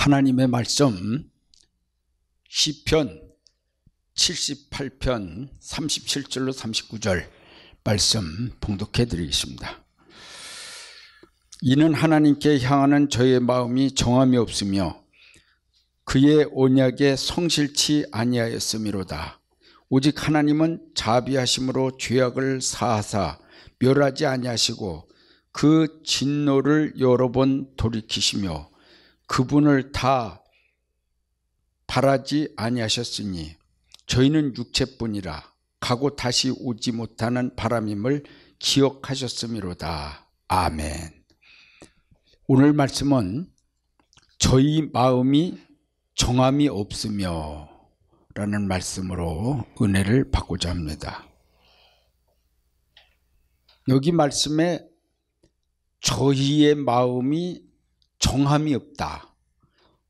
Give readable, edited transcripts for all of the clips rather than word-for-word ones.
하나님의 말씀 시편 78편 37절로 39절 말씀 봉독해 드리겠습니다. 이는 하나님께 향하는 저의 마음이 정함이 없으며 그의 언약에 성실치 아니하였음이로다. 오직 하나님은 자비하심으로 죄악을 사하사 멸하지 아니하시고 그 진노를 여러 번 돌이키시며 그분을 다 바라지 아니하셨으니 저희는 육체뿐이라 가고 다시 오지 못하는 바람임을 기억하셨음이로다. 아멘. 오늘 말씀은 저희 마음이 정함이 없으며 라는 말씀으로 은혜를 받고자 합니다. 여기 말씀에 저희의 마음이 정함이 없다,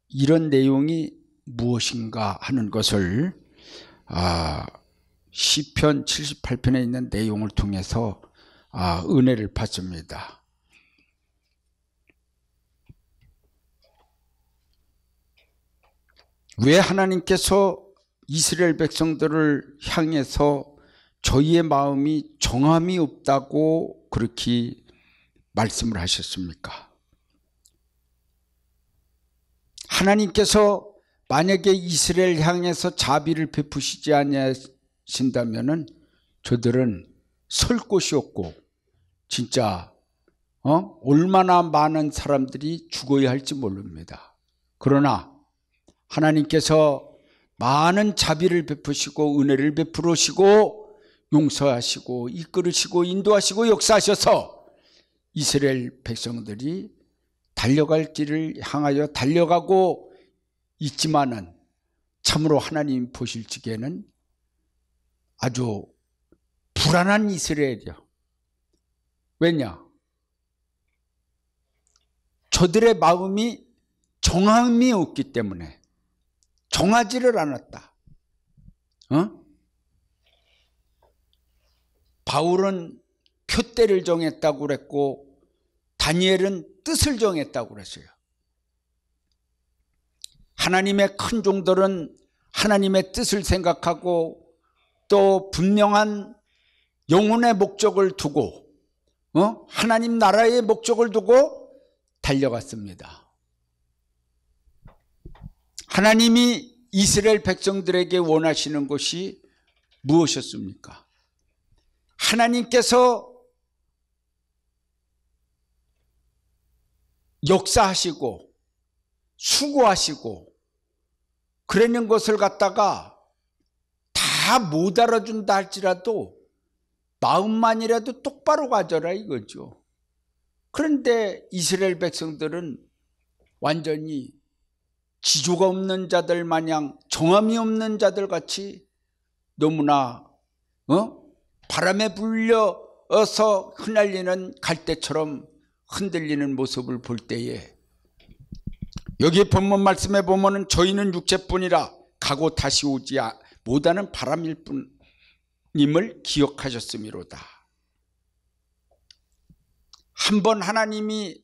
이런 내용이 무엇인가 하는 것을 시편 78편에 있는 내용을 통해서 은혜를 받습니다. 왜 하나님께서 이스라엘 백성들을 향해서 저희의 마음이 정함이 없다고 그렇게 말씀을 하셨습니까? 하나님께서 만약에 이스라엘 향해서 자비를 베푸시지 아니하신다면은 저들은 설 곳이 없고 진짜 얼마나 많은 사람들이 죽어야 할지 모릅니다. 그러나 하나님께서 많은 자비를 베푸시고 은혜를 베풀으시고 용서하시고 이끌으시고 인도하시고 역사하셔서 이스라엘 백성들이 달려갈 길을 향하여 달려가고 있지만은 참으로 하나님 보실 적에는 아주 불안한 이스라엘이요. 왜냐? 저들의 마음이 정함이 없기 때문에, 정하지를 않았다. 바울은 표대를 정했다고 그랬고 다니엘은 뜻을 정했다고 그랬어요. 하나님의 큰 종들은 하나님의 뜻을 생각하고 또 분명한 영혼의 목적을 두고 하나님 나라의 목적을 두고 달려갔습니다. 하나님이 이스라엘 백성들에게 원하시는 것이 무엇이었습니까? 하나님께서 역사하시고 수고하시고 그러는 것을 갖다가 다 못 알아준다 할지라도 마음만이라도 똑바로 가져라 이거죠. 그런데 이스라엘 백성들은 완전히 지조가 없는 자들 마냥 정함이 없는 자들 같이 너무나 바람에 불려서 흩날리는 갈대처럼 흔들리는 모습을 볼 때에, 여기 본문 말씀에 보면은 저희는 육체뿐이라 가고 다시 오지 못하는 바람일 뿐임을 기억하셨음이로다. 한번 하나님이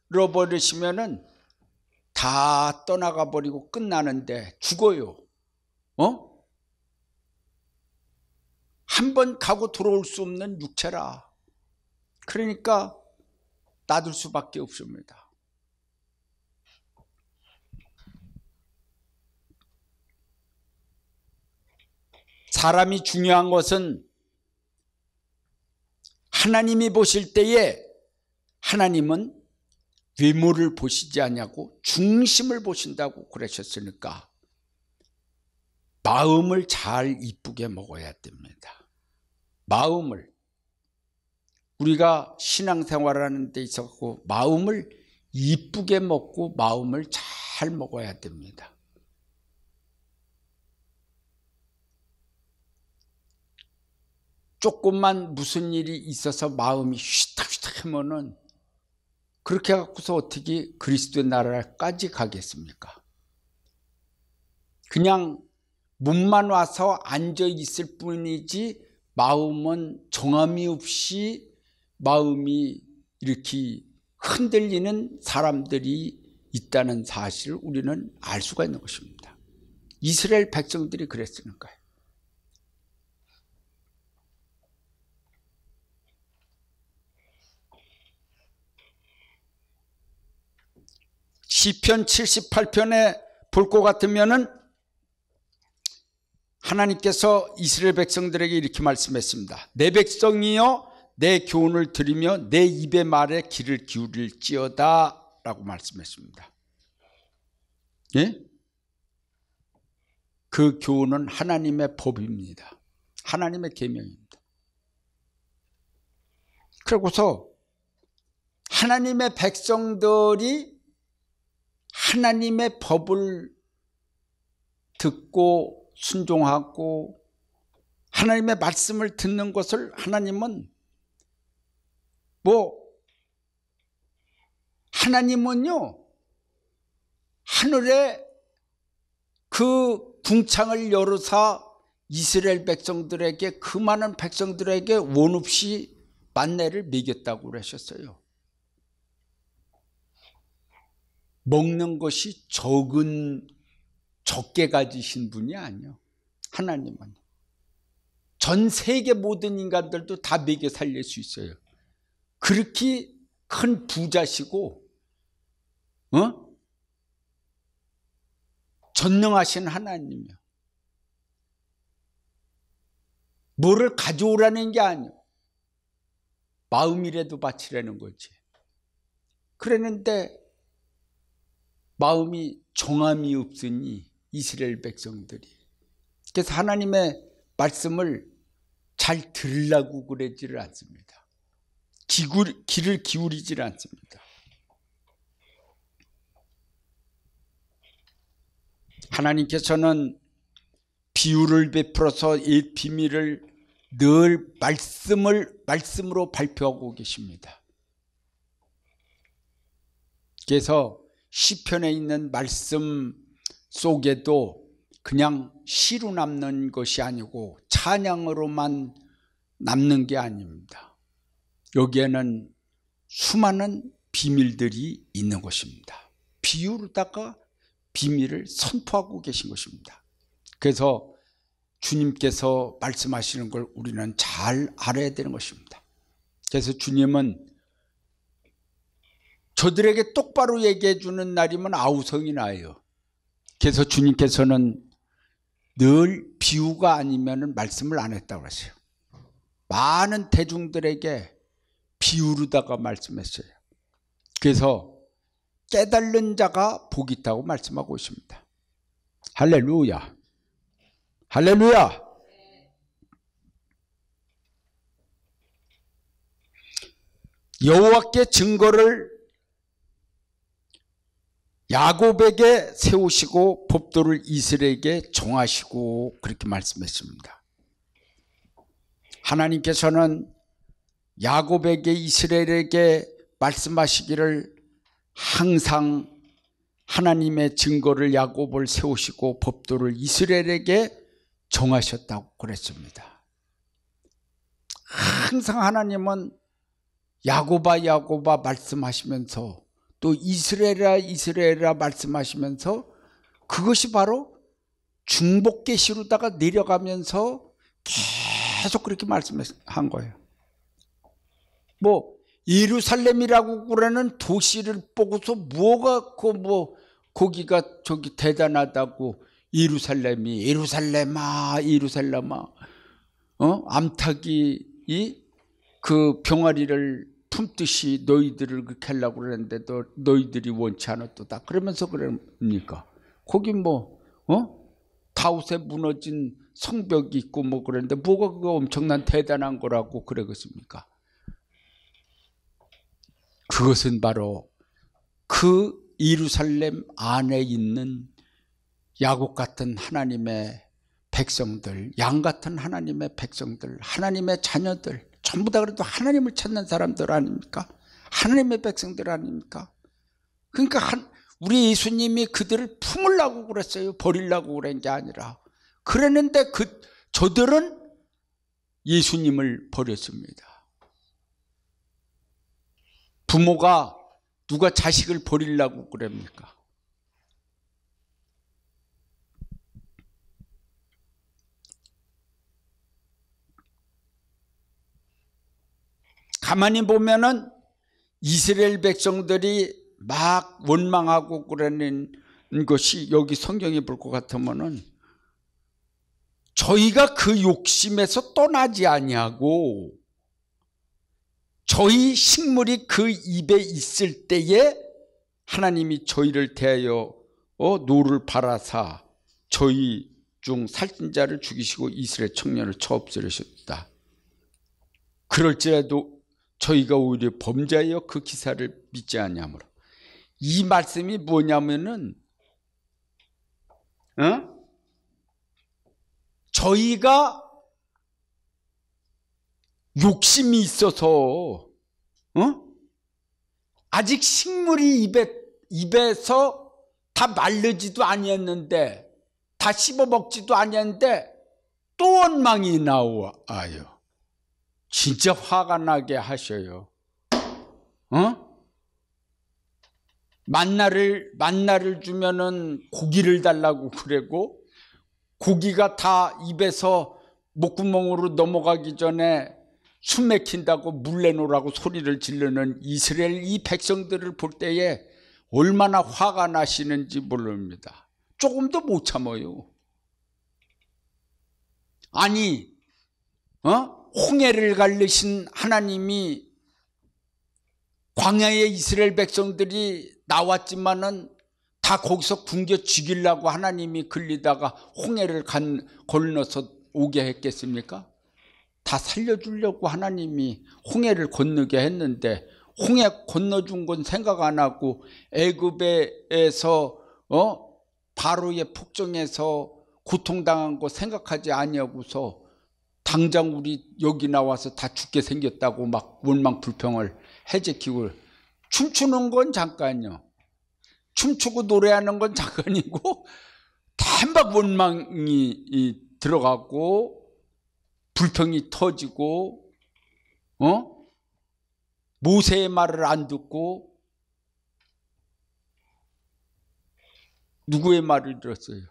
불어버리시면은 다 떠나가 버리고 끝나는데 죽어요. 한번 가고 돌아올 수 없는 육체라. 그러니까 놔둘 수밖에 없습니다. 사람이 중요한 것은 하나님이 보실 때에 하나님은 외모를 보시지 않냐고 중심을 보신다고 그러셨으니까 마음을 잘 이쁘게 먹어야 됩니다. 마음을, 우리가 신앙생활하는 데 있어서 마음을 이쁘게 먹고 마음을 잘 먹어야 됩니다. 조금만 무슨 일이 있어서 마음이 휘탁휘탁 하면은 그렇게 갖고서 어떻게 그리스도의 나라까지 가겠습니까? 그냥 몸만 와서 앉아 있을 뿐이지 마음은 정함이 없이 마음이 이렇게 흔들리는 사람들이 있다는 사실을 우리는 알 수가 있는 것입니다. 이스라엘 백성들이 그랬으니까요. 시편 78편에 볼 것 같으면은 하나님께서 이스라엘 백성들에게 이렇게 말씀했습니다. 내 백성이여 내 교훈을 들으며 내 입의 말에 귀를 기울일지어다 라고 말씀했습니다. 예? 그 교훈은 하나님의 법입니다. 하나님의 계명입니다. 그러고서 하나님의 백성들이 하나님의 법을 듣고 순종하고 하나님의 말씀을 듣는 것을 하나님은요 하늘에 그 궁창을 열어사 이스라엘 백성들에게 그 많은 백성들에게 원 없이 만나를 먹였다고 그러셨어요. 먹는 것이 적게 가지신 분이 아니요. 하나님은 전 세계 모든 인간들도 다 먹여 살릴 수 있어요. 그렇게 큰 부자시고 전능하신 하나님이요. 뭐를 가져오라는 게 아니요. 마음이라도 바치라는 거지. 그랬는데 마음이 정함이 없으니 이스라엘 백성들이. 그래서 하나님의 말씀을 잘 들으려고 그러지를 않습니다. 귀를 기울이질 않습니다. 하나님께서는 비유를 베풀어서 이 비밀을 늘 말씀으로 발표하고 계십니다. 그래서 시편에 있는 말씀 속에도 그냥 시로 남는 것이 아니고 찬양으로만 남는 게 아닙니다. 여기에는 수많은 비밀들이 있는 것입니다. 비유로다가 비밀을 선포하고 계신 것입니다. 그래서 주님께서 말씀하시는 걸 우리는 잘 알아야 되는 것입니다. 그래서 주님은 저들에게 똑바로 얘기해 주는 날이면 아우성이 나요. 그래서 주님께서는 늘 비유가 아니면 말씀을 안 했다고 하세요. 많은 대중들에게 비유로다가 말씀했어요. 그래서 깨달는 자가 복이 있다고 말씀하고 있습니다. 할렐루야. 할렐루야. 여호와께 증거를 야곱에게 세우시고 법도를 이스라엘에게 정하시고 그렇게 말씀했습니다. 하나님께서는 야곱에게 이스라엘에게 말씀하시기를 항상 하나님의 증거를 야곱을 세우시고 법도를 이스라엘에게 정하셨다고 그랬습니다. 항상 하나님은 야곱아 야곱아 말씀하시면서 또 이스라엘아 이스라엘아 말씀하시면서 그것이 바로 중복계시로다가 내려가면서 계속 그렇게 말씀한 거예요. 예루살렘이라고 그러는 도시를 보고서 뭐가 거기가 저기 대단하다고 예루살렘아 암탉이 그 병아리를 품듯이 너희들을 그렇게 하려고 그랬는데 너희들이 원치 않았도다. 그러면서 그럽니까? 거기 다윗에 무너진 성벽이 있고 그랬는데 뭐가 그거 엄청난 대단한 거라고 그러겠습니까? 그것은 바로 그 예루살렘 안에 있는 야곱 같은 하나님의 백성들, 양 같은 하나님의 백성들, 하나님의 자녀들, 전부 다 그래도 하나님을 찾는 사람들 아닙니까? 하나님의 백성들 아닙니까? 그러니까 우리 예수님이 그들을 품으려고 그랬어요. 버리려고 그런 게 아니라. 그랬는데 저들은 예수님을 버렸습니다. 부모가 누가 자식을 버리려고 그럽니까? 가만히 보면은 이스라엘 백성들이 막 원망하고 그러는 것이 여기 성경에 볼 것 같으면은 저희가 그 욕심에서 떠나지 아니하고 저희 식물이 그 입에 있을 때에 하나님이 저희를 대하여 노를 바라사 저희 중 살찐 자를 죽이시고 이스라엘 청년을 쳐 없애셨다. 그럴지라도 저희가 오히려 범죄하여 그 기사를 믿지 아니하므로. 이 말씀이 뭐냐면은 저희가 욕심이 있어서 아직 식물이 입에서 다 마르지도 아니었는데 다 씹어먹지도 아니었는데 또 원망이 나와요. 진짜 화가 나게 하셔요. 만나를 주면은 고기를 달라고 그러고 고기가 다 입에서 목구멍으로 넘어가기 전에 숨 막힌다고 물 내놓으라고 소리를 지르는 이스라엘 이 백성들을 볼 때에 얼마나 화가 나시는지 모릅니다. 조금도 못 참아요. 아니 홍해를 가르신 하나님이 광야에 이스라엘 백성들이 나왔지만은 다 거기서 굶겨 죽이려고 하나님이 걸리다가 홍해를 건너서 오게 했겠습니까? 다 살려주려고 하나님이 홍해를 건너게 했는데 홍해 건너준 건 생각 안 하고 애굽에서 바로의 폭정에서 고통당한 거 생각하지 아니하고서 당장 우리 여기 나와서 다 죽게 생겼다고 막 원망 불평을 해제키고 춤추는 건 잠깐요. 춤추고 노래하는 건 잠깐이고 단박 원망이 들어가고 불평이 터지고 모세의 말을 안 듣고 누구의 말을 들었어요?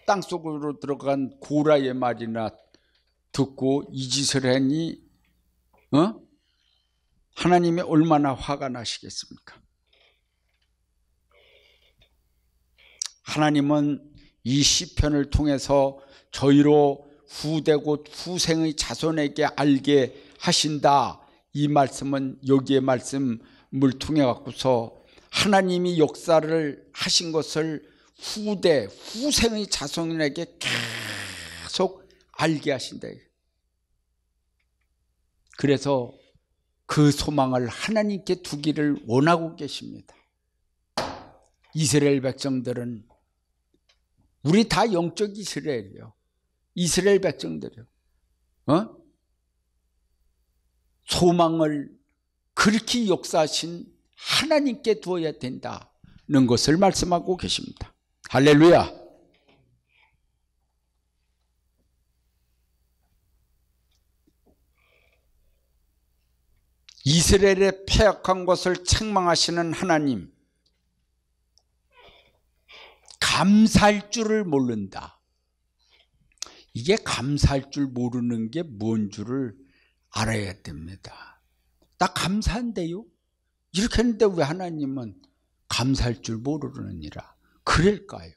땅속으로 들어간 고라의 말이나 듣고 이 짓을 하니 하나님이 얼마나 화가 나시겠습니까? 하나님은 이 시편을 통해서 저희로 후대고 후생의 자손에게 알게 하신다. 이 말씀은 여기에 말씀을 통해 갖고서 하나님이 역사를 하신 것을 후생의 자손에게 계속 알게 하신다. 그래서 그 소망을 하나님께 두기를 원하고 계십니다. 이스라엘 백성들은 우리 다 영적 이스라엘이요. 이스라엘 백성들이요. 소망을 그렇게 역사하신 하나님께 두어야 된다는 것을 말씀하고 계십니다. 할렐루야. 이스라엘의 패역한 것을 책망하시는 하나님, 감사할 줄을 모른다. 이게 감사할 줄 모르는 게 뭔 줄을 알아야 됩니다. 나 감사한데요? 이렇게 했는데 왜 하나님은 감사할 줄 모르느니라 그럴까요?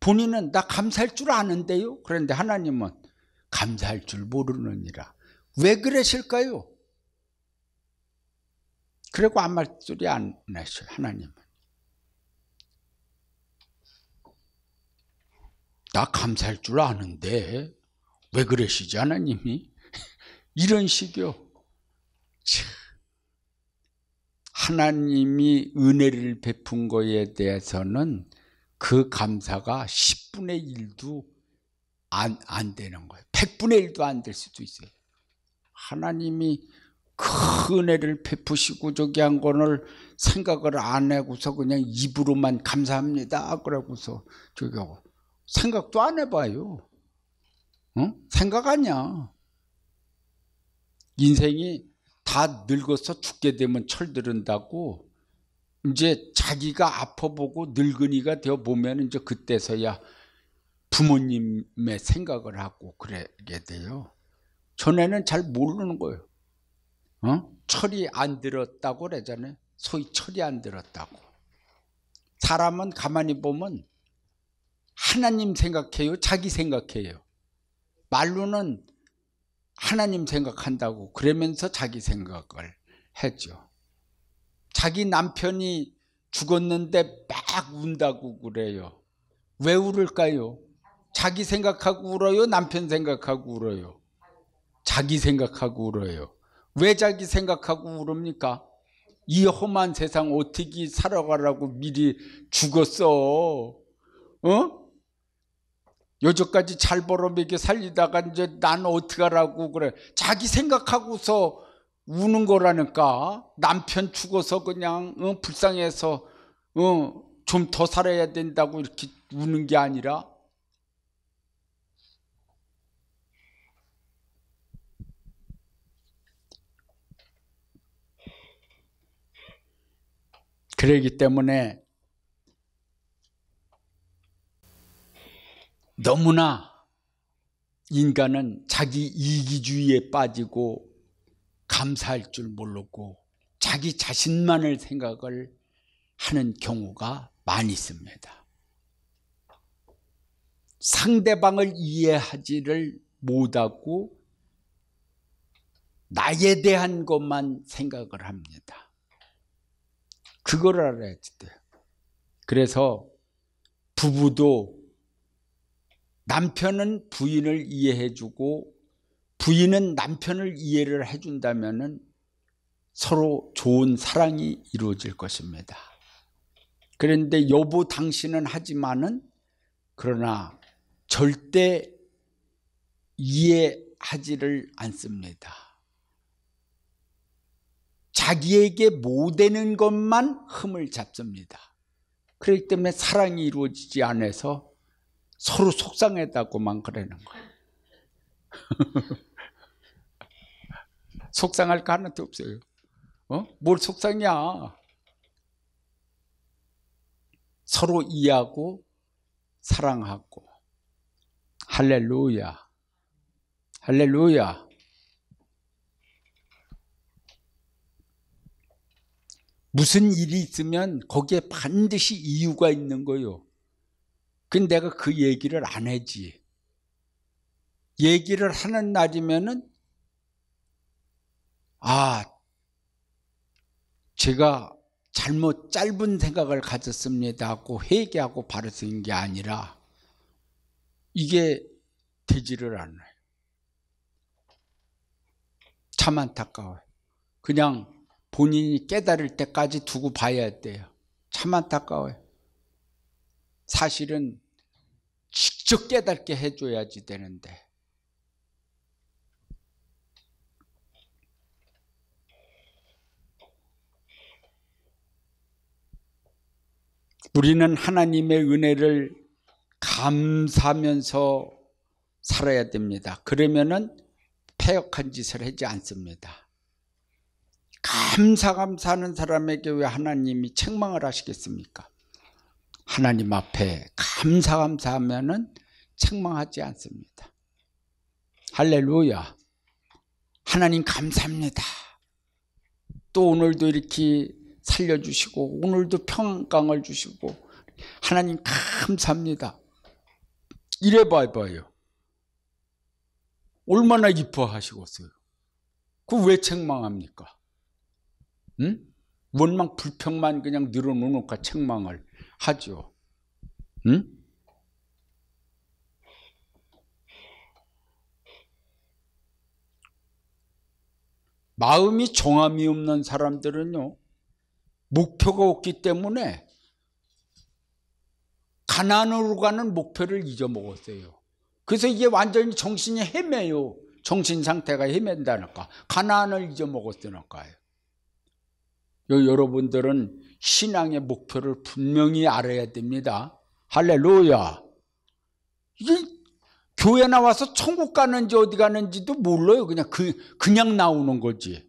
본인은 나 감사할 줄 아는데요? 그런데 하나님은 감사할 줄 모르느니라 왜 그러실까요? 그리고 아무 말소리 안 하셔요. 하나님은 나 감사할 줄 아는데 왜 그러시지 하나님이? 이런 식이요. 하나님이 은혜를 베푼 거에 대해서는 그 감사가 10분의 1도 안 되는 거예요. 100분의 1도 안 될 수도 있어요. 하나님이 그 은혜를 베푸시고 저기 한 거를 생각을 안 하고서 그냥 입으로만 감사합니다 그러고서 저기 하고 생각도 안 해봐요. 생각 아니야. 인생이 다 늙어서 죽게 되면 철들은다고 이제 자기가 아파보고 늙은이가 되어 보면 이제 그때서야 부모님의 생각을 하고 그러게 돼요. 전에는 잘 모르는 거예요. 철이 안 들었다고 그러잖아요. 소위 철이 안 들었다고. 사람은 가만히 보면 하나님 생각해요? 자기 생각해요? 말로는 하나님 생각한다고 그러면서 자기 생각을 했죠. 자기 남편이 죽었는데 막 운다고 그래요. 왜 울을까요? 자기 생각하고 울어요? 남편 생각하고 울어요? 자기 생각하고 울어요. 왜 자기 생각하고 울습니까? 이 험한 세상 어떻게 살아가라고 미리 죽었어? 여태까지 잘 벌어먹여 살리다가 이제 난 어떡하라고 그래. 자기 생각하고서 우는 거라니까. 남편 죽어서 그냥 불쌍해서 좀 더 살아야 된다고 이렇게 우는 게 아니라. 그러기 때문에 너무나 인간은 자기 이기주의에 빠지고 감사할 줄 모르고 자기 자신만을 생각을 하는 경우가 많이 있습니다. 상대방을 이해하지를 못하고 나에 대한 것만 생각을 합니다. 그걸 알아야 돼요. 그래서 부부도 남편은 부인을 이해해주고 부인은 남편을 이해를 해준다면 서로 좋은 사랑이 이루어질 것입니다. 그런데 여보 당신은 하지만은 그러나 절대 이해하지를 않습니다. 자기에게 못 되는 것만 흠을 잡습니다. 그렇기 때문에 사랑이 이루어지지 않아서 서로 속상하다고만 그러는 거예요. 속상할 거 하나도 없어요. 뭘 속상이야. 서로 이해하고 사랑하고. 할렐루야. 할렐루야. 무슨 일이 있으면 거기에 반드시 이유가 있는 거예요. 근데 내가 그 얘기를 안 하지. 얘기를 하는 날이면은 제가 잘못 짧은 생각을 가졌습니다 하고 회개하고 바로 쓰는 게 아니라 이게 되지를 않아요. 참 안타까워요. 그냥 본인이 깨달을 때까지 두고 봐야 돼요. 참 안타까워요. 사실은 직접 깨닫게 해줘야지 되는데. 우리는 하나님의 은혜를 감사하면서 살아야 됩니다. 그러면은 패역한 짓을 하지 않습니다. 감사하는 사람에게 왜 하나님이 책망을 하시겠습니까? 하나님 앞에 감사하면은 책망하지 않습니다. 할렐루야. 하나님 감사합니다. 또 오늘도 이렇게 살려주시고 오늘도 평강을 주시고 하나님 감사합니다. 이래 봐봐요. 얼마나 기뻐하시겠어요. 그거 왜 책망합니까? 응? 원망 불평만 그냥 늘어놓으니까 책망을 하죠. 응? 마음이 정함이 없는 사람들은요, 목표가 없기 때문에 가난으로 가는 목표를 잊어먹었어요. 그래서 이게 완전히 정신이 헤매요. 정신 상태가 헤맨다니까. 가난을 잊어먹었으니까요. 여러분들은 신앙의 목표를 분명히 알아야 됩니다. 할렐루야. 이게 교회 나와서 천국 가는지 어디 가는지도 몰라요. 그냥 나오는 거지.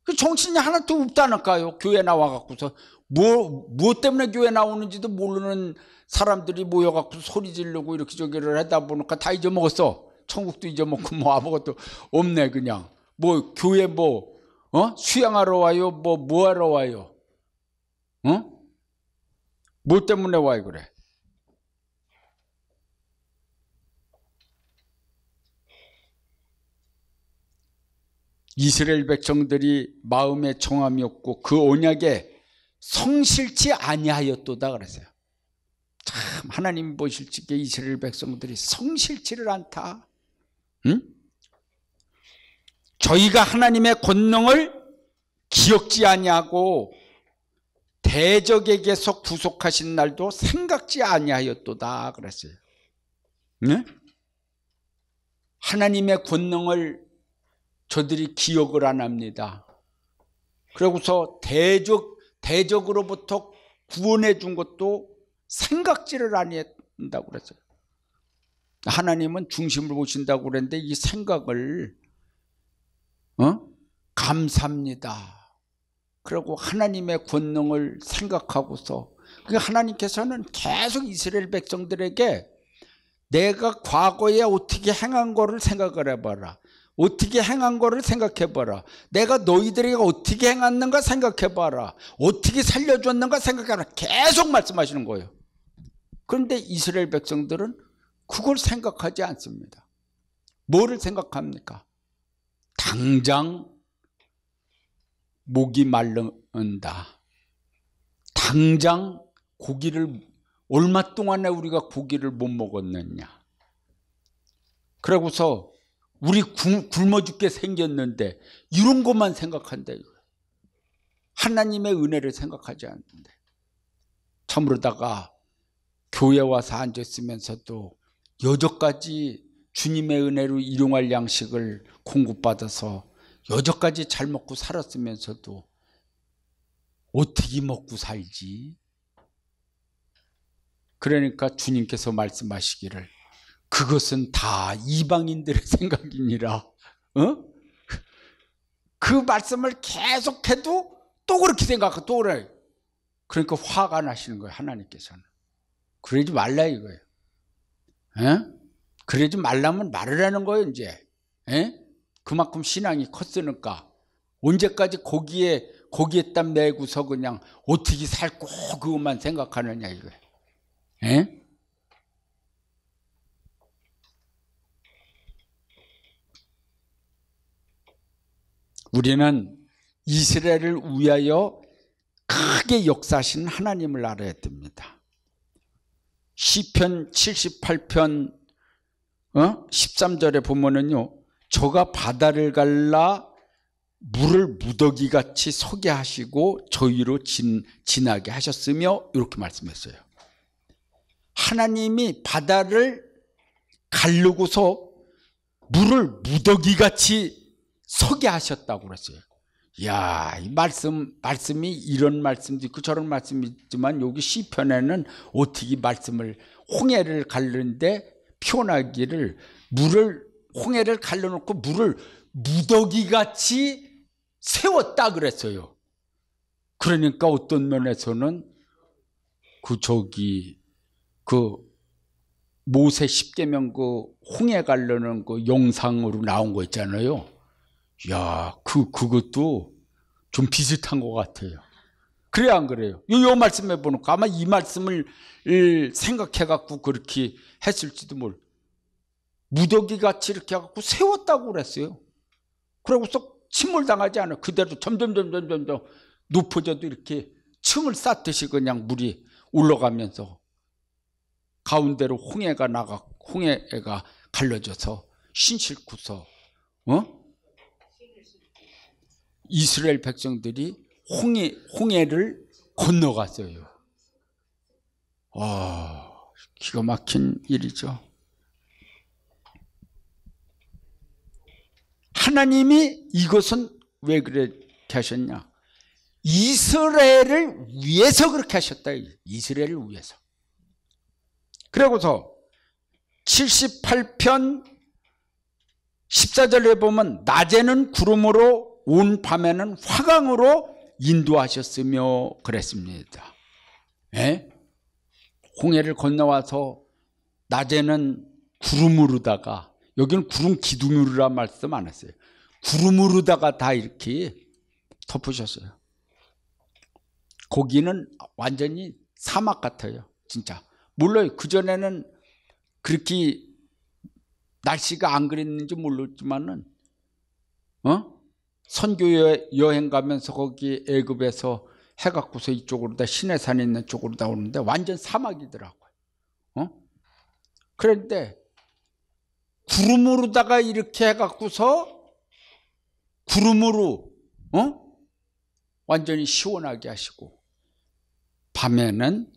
그 정신이 하나도 없다니까요. 교회 나와갖고서 무엇 때문에 교회 나오는지도 모르는 사람들이 모여갖고 소리 지르고 이렇게 저기를 하다 보니까 다 잊어먹었어. 천국도 잊어먹고 뭐 아무것도 없네. 그냥 뭐 교회 뭐 수양하러 와요, 뭐 하러 와요, 뭐 때문에 와요 그래. 이스라엘 백성들이 마음에 정함이 없고 그 언약에 성실치 아니하였도다 그랬어요. 참 하나님 보실 적에 이스라엘 백성들이 성실치를 않다. 응? 저희가 하나님의 권능을 기억지 아니하고 대적에게서 구속하신 날도 생각지 아니하였도다 그랬어요. 응? 하나님의 권능을 저들이 기억을 안 합니다. 그러고서 대적으로부터 구원해 준 것도 생각지를 아니한다고 그랬어요. 하나님은 중심을 보신다고 그랬는데 이 생각을 감사합니다. 그리고 하나님의 권능을 생각하고서 하나님께서는 계속 이스라엘 백성들에게 내가 과거에 어떻게 행한 거를 생각을 해봐라. 어떻게 행한 거를 생각해봐라. 내가 너희들에게 어떻게 행했는가 생각해봐라. 어떻게 살려줬는가 생각해봐라. 계속 말씀하시는 거예요. 그런데 이스라엘 백성들은 그걸 생각하지 않습니다. 뭐를 생각합니까? 당장 목이 마른다. 당장 고기를 얼마 동안에 우리가 고기를 못 먹었느냐. 그러고서 우리 굶어 죽게 생겼는데 이런 것만 생각한다. 하나님의 은혜를 생각하지 않는데. 참으로다가 교회 와서 앉았으면서도 여전까지 주님의 은혜로 일용할 양식을 공급받아서 여전까지 잘 먹고 살았으면서도 어떻게 먹고 살지? 그러니까 주님께서 말씀하시기를 그것은 다 이방인들의 생각이니라. 그 말씀을 계속해도 또 그렇게 생각하고 또 그래. 그러니까 화가 나시는 거예요. 하나님께서는. 그러지 말라 이거예요. 그러지 말라면 말을 하는 거예요 이제. 그만큼 신앙이 컸으니까. 언제까지 고기에 땀 내고서 그냥 어떻게 살고 그것만 생각하느냐 이거예요. 우리는 이스라엘을 위하여 크게 역사하신 하나님을 알아야 됩니다. 시편 78편 13절에 보면은요, 저가 바다를 갈라 물을 무더기같이 서게 하시고 저 위로 지나게 하셨으며 이렇게 말씀했어요. 하나님이 바다를 가르고서 물을 무더기같이 서게 하셨다고 그랬어요. 이야, 이 말씀이 이런 말씀도 있고 저런 말씀이 있지만 여기 시편에는 어떻게 말씀을 홍해를 가르는데 표현하기를 홍해를 갈라놓고 물을 무더기같이 세웠다 그랬어요. 그러니까 어떤 면에서는 모세 십계명 홍해 가르는 영상으로 나온 거 있잖아요. 야, 그것도 좀 비슷한 것 같아요. 그래 안 그래요? 요 말씀해 보니까 아마 이 말씀을 생각해 갖고 그렇게 했을지도 몰라. 무더기 같이 이렇게 해갖고 세웠다고 그랬어요. 그러고서 침몰당하지 않아. 그대로 점점 높아져도 이렇게 층을 쌓듯이 그냥 물이 올라가면서 가운데로 홍해가 갈라져서 신실쿠서 이스라엘 백성들이 홍해를 건너갔어요. 기가 막힌 일이죠. 하나님이 이것은 왜 그렇게 하셨냐? 이스라엘을 위해서 그렇게 하셨다. 이스라엘을 위해서. 그러고서 78편 14절에 보면 낮에는 구름으로 온 밤에는 화강으로 인도하셨으며 그랬습니다. 예? 홍해를 건너와서 낮에는 구름으로다가, 여기는 구름 기둥으로란 말씀 안 했어요. 구름으로다가 다 이렇게 덮으셨어요. 거기는 완전히 사막 같아요. 진짜. 물론 그전에는 그렇게 날씨가 안 그랬는지 모르지만은 선교 여행 가면서 거기 애굽에서 해갖고서 이쪽으로 다 시내산에 있는 쪽으로 다 오는데 완전 사막이더라고요. 그런데 구름으로다가 이렇게 해갖고서 구름으로 완전히 시원하게 하시고, 밤에는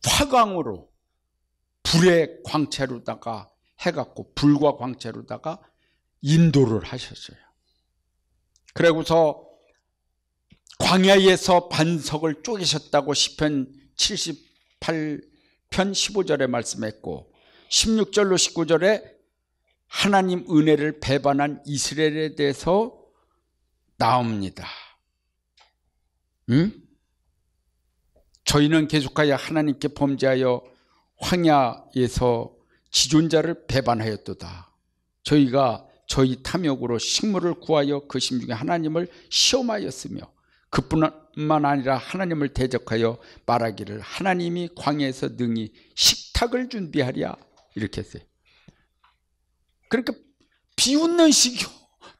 화광으로 불의 광채로다가 해갖고 불과 광채로다가 인도를 하셨어요. 그리고서 광야에서 반석을 쪼개셨다고 시편 78편 15절에 말씀했고, 16절로 19절에 하나님 은혜를 배반한 이스라엘에 대해서 나옵니다. 저희는 계속하여 하나님께 범죄하여 황야에서 지존자를 배반하였도다. 저희가 저희 탐욕으로 식물을 구하여 그 심중에 하나님을 시험하였으며, 그뿐만 아니라 하나님을 대적하여 말하기를 하나님이 광야에서 능히 식탁을 준비하랴, 이렇게 했어요. 그러니까 비웃는 식이요.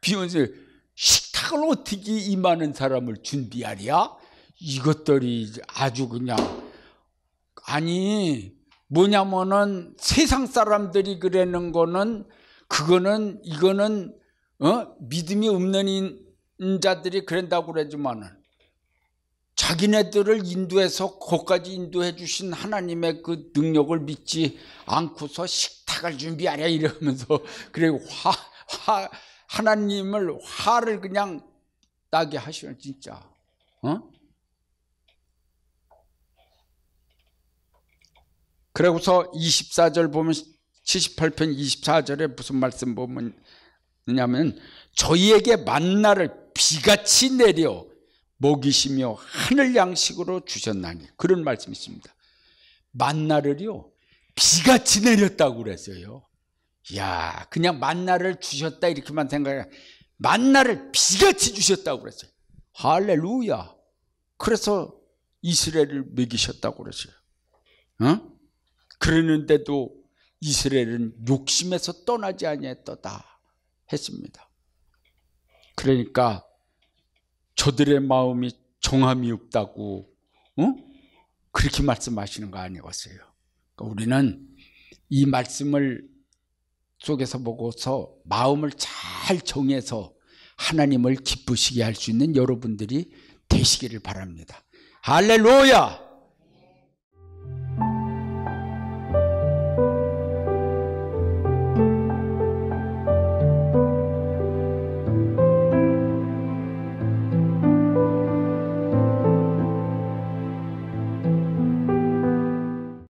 비웃는 식탁을 어떻게 이 많은 사람을 준비하랴? 이것들이 아주 그냥, 아니 뭐냐면은 세상 사람들이 그러는 거는, 그거는 이거는 믿음이 없는 자들이 그런다고 그러지만은, 자기네들을 인도해서 거기까지 인도해 주신 하나님의 그 능력을 믿지 않고서 식탁을 준비하랴 이러면서, 그리고 하나님을 화를 그냥 나게 하시는, 진짜. 그리고서 24절 보면, 78편 24절에 무슨 말씀 보면냐면, 저희에게 만나를 비같이 내려 먹이시며 하늘 양식으로 주셨나니, 그런 말씀이 있습니다. 만나를요 비같이 내렸다고 그랬어요. 이야, 그냥 만나를 주셨다 이렇게만 생각해. 만나를 비같이 주셨다고 그랬어요. 할렐루야. 그래서 이스라엘을 먹이셨다고 그랬어요. 그러는데도 이스라엘은 욕심에서 떠나지 아니했도다 했습니다. 그러니까 저들의 마음이 정함이 없다고 그렇게 말씀하시는 거 아니었어요. 그러니까 우리는 이 말씀을 속에서 보고서 마음을 잘 정해서 하나님을 기쁘시게 할 수 있는 여러분들이 되시기를 바랍니다. 할렐루야.